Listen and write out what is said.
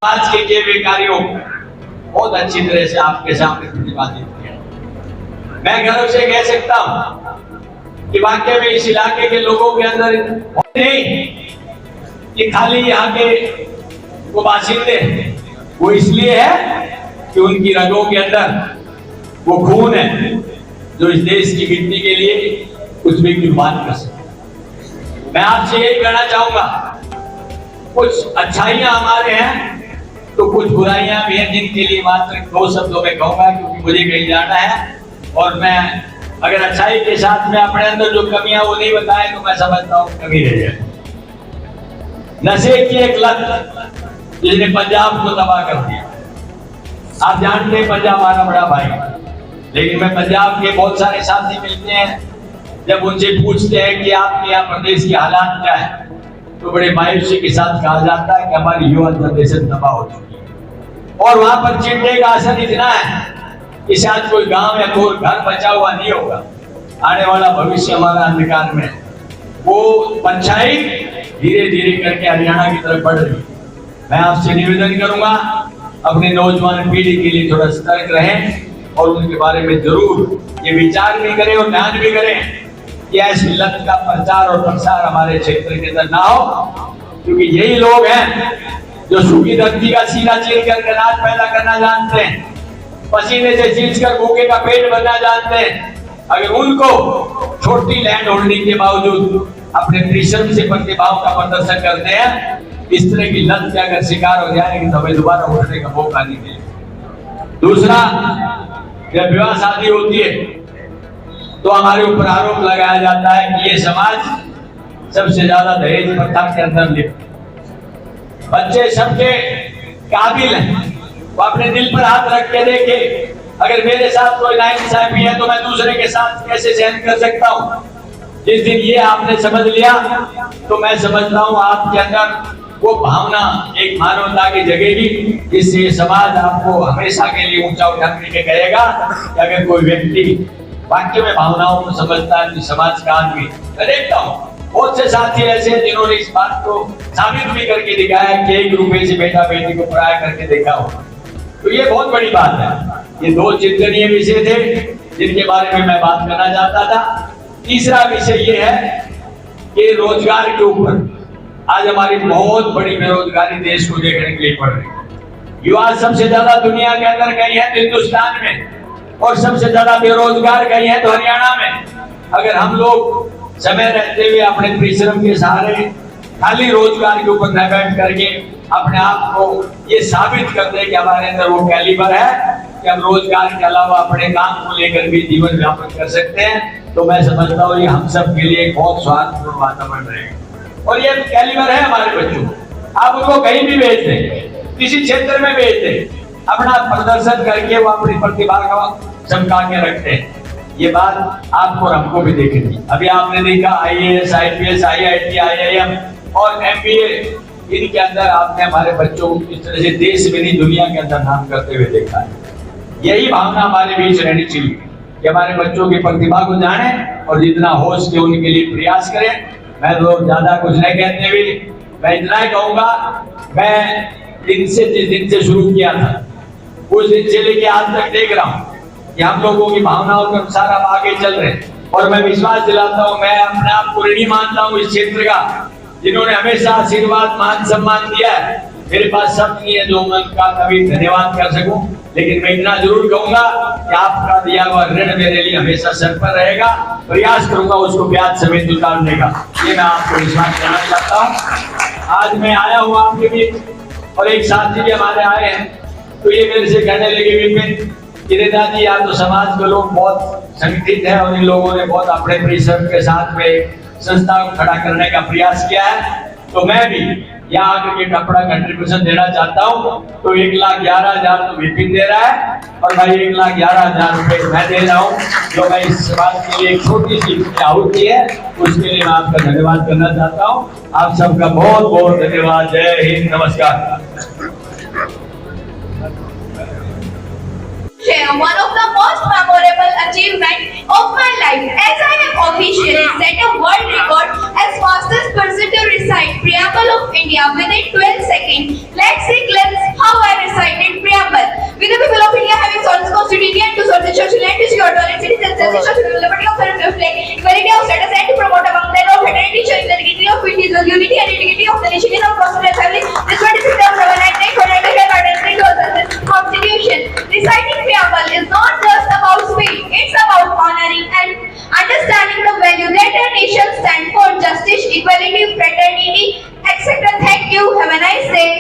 आज के किए हुए कार्यों बहुत अच्छी तरह से आपके सामने प्रतिपादित किया। मैं गर्व से कह सकता हूं कि वाकई में इस इलाके के लोगों के अंदर नहीं कि खाली यहाँ के वो बाशिंदे वो इसलिए है कि उनकी रगों के अंदर वो खून है जो इस देश की मिट्टी के लिए कुछ भी कुर्बान कर सकते। मैं आपसे यही कहना चाहूंगा, कुछ अच्छाइयां हमारे हैं तो कुछ बुराइयां भी हैं जिनके लिए मात्र 2 शब्दों में कहूंगा, क्योंकि मुझे कहीं जाना है। और मैं अगर अच्छाई के साथ में अपने अंदर जो कमियां वो नहीं बताए तो मैं समझता हूँ कमी रह जाए। नशे की एक लत जिसने पंजाब को तबाह कर दिया। आप जानते हैं पंजाब हमारा बड़ा भाई, लेकिन मैं पंजाब के बहुत सारे साथी मिलते हैं, जब उनसे पूछते हैं कि आपके यहाँ प्रदेश के हालात क्या है, तो बड़े मायूसी के साथ कहा जाता है कि हमारी युवा जनरेशन तबाह हो चुकी है। और वहां पर चिंटे का असर इतना है कि शायद कोई गांव या कोई घर बचा हुआ नहीं होगा। आने वाला भविष्य हमारा अंधकार में, वो परछाई धीरे धीरे करके हरियाणा की तरफ बढ़ रही है। मैं आपसे निवेदन करूंगा, अपनी नौजवान पीढ़ी के लिए थोड़ा सतर्क रहें और उनके बारे में जरूर ये विचार भी करें और ध्यान भी करें कि ऐसी लत का प्रचार और प्रसार हमारे क्षेत्र के अंदर ना हो, क्योंकि यही लोग हैं जो सूखी धरती का सीना चीर कर अनाज पैदा करना जानते हैं, पसीने से सींच कर भूखे का पेट भरना जानते हैं। अगर उनको छोटी लैंड होल्डिंग के बावजूद अपने परिश्रम से प्रतिभाओं का प्रदर्शन करते हैं, इस तरह की लत के अगर शिकार हो जाएंगे तो हमें दोबारा उठने का मौका नहीं मिलेगा। दूसरा, जब विवाह शादी होती है तो हमारे ऊपर आरोप लगाया जाता है कि ये समाज सबसे ज्यादा दहेज प्रथा के अंदर लिप्त। बच्चे सबके काबिल हैं, वो अपने दिल पर हाथ रख के देखे, अगर मेरे साथ कोई नाइंसाफी है तो मैं दूसरे के साथ कैसे सहन कर सकता हूँ। जिस दिन ये आपने समझ लिया तो मैं समझता हूँ आपके अंदर वो भावना एक मानवता की जगेगी, जिससे ये समाज आपको हमेशा के लिए ऊंचा उठाने के कहेगा कि अगर कोई व्यक्ति वाक्य में भावनाओं को समझता है तो समाज का आदमी। मैं देखता हूँ बहुत से साथी ऐसे हैं जिन्होंने इस बात को साबित भी करके दिखाया कि 1 रुपए से बेटा बेटी को पराया करके देखा हो, तो ये बहुत बड़ी बात है। ये 2 चिंतनीय विषय थे जिनके बारे में मैं बात करना चाहता था। तीसरा विषय ये है कि रोजगार के ऊपर आज हमारी बहुत बड़ी बेरोजगारी देश को देखने के लिए पड़ रही है। युवा सबसे ज्यादा दुनिया के अंदर कहीं है तो हिंदुस्तान में, और सबसे ज्यादा बेरोजगार कहीं है तो हरियाणा में। अगर हम लोग समय रहते हुए अपने परिश्रम के सहारे खाली रोजगार के ऊपर न बैठ करके अपने आप को ये साबित कर दे कि हमारे अंदर वो कैलिबर है कि हम रोजगार के अलावा अपने काम को लेकर भी जीवन यापन कर सकते हैं, तो मैं समझता हूँ ये हम सब के लिए एक बहुत स्वास्थ्यपूर्ण वातावरण रहेगा। और ये कैलिबर है हमारे बच्चों, आप उनको कहीं भी भेज दें, किसी क्षेत्र में भेज दें, अपना प्रदर्शन करके वो अपनी प्रतिभा को चमका के रखते हैं। ये बात आपको और हमको भी देखनी। अभी आपने देखा IAS, IPS, IIT, IIM और MBA, इनके अंदर आपने हमारे बच्चों को किस तरह से देश में नहीं दुनिया के अंदर नाम करते हुए देखा है। यही भावना हमारे बीच रहनी चाहिए कि हमारे बच्चों की प्रतिभा को जाने और जितना हो सके उनके लिए प्रयास करें। मैं तो ज्यादा कुछ नहीं कहते हुए मैं इतना ही कहूंगा, मैं जिस दिन से शुरू किया था उस दिन से लेके आज तक देख रहा हूँ कि हम लोगों की भावनाओं के अनुसार हम आगे चल रहे हैं। और मैं विश्वास दिलाता हूँ, मैं अपने आप को ऋणी मानता हूँ इस क्षेत्र का, जिन्होंने हमेशा आशीर्वाद मान सम्मान दिया है। मेरे पास शब्द नहीं है जो मैं उनका कभी धन्यवाद कर सकूं, लेकिन मैं इतना जरूर कहूंगा कि आपका दिया हुआ ऋण मेरे लिए हमेशा सर पर रहेगा। प्रयास करूंगा उसको ब्याज समेत उतारने का, ये मैं आपको विश्वास करना चाहता हूँ। आज मैं आया हूँ आपके बीच और एक साथी भी हमारे आए हैं, तो ये मेरे से कहने लगे विपिन जी, आप तो समाज के लोग बहुत संगठित है और इन लोगों ने बहुत अपने परिश्रम के साथ में संस्था को खड़ा करने का प्रयास किया है, तो मैं भी यहाँ आकर के अपना कंट्रीब्यूशन देना चाहता हूँ। तो 1,11,000 तो विपिन दे रहा है और भाई 1,11,000 रुपए मैं दे रहा हूँ, जो मैं इस समाज के लिए एक छोटी सी आहुति है, उसके लिए मैं आपका धन्यवाद करना चाहता हूँ। आप सबका बहुत बहुत धन्यवाद। जय हिंद, नमस्कार। am one of the most memorable achievements of my life, as I have officially set a world record as fastest person to recite Preamble of India within 12 seconds. Let's see glimpse how I recited Preamble. We the people of India, having sought this constitution and to sort the church land to secure tolerance, citizens, justice, social liberty of the reflect equality of status and to promote among them of fraternity, showing the dignity of individual unity and integrity of the nation in our prosperous family. This 26th of November 1949 Constitution. Reciting Preamble is not just about speed; it's about honoring and understanding the value that our nation stands for: justice, equality, fraternity, etc. Thank you. Have a nice day.